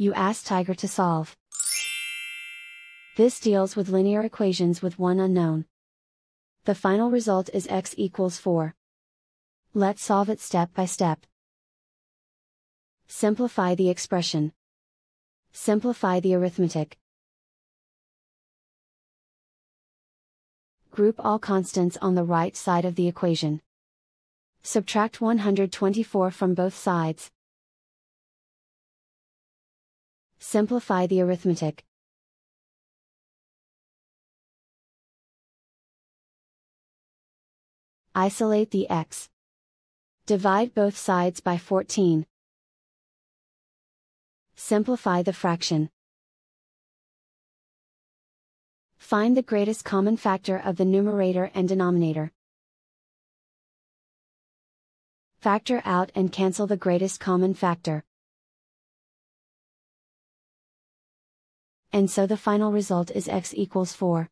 You ask Tiger to solve. This deals with linear equations with one unknown. The final result is x equals 4. Let's solve it step by step. Simplify the expression. Simplify the arithmetic. Group all constants on the right side of the equation. Subtract 124 from both sides. Simplify the arithmetic. Isolate the x. Divide both sides by 14. Simplify the fraction. Find the greatest common factor of the numerator and denominator. Factor out and cancel the greatest common factor. And so the final result is x equals 4.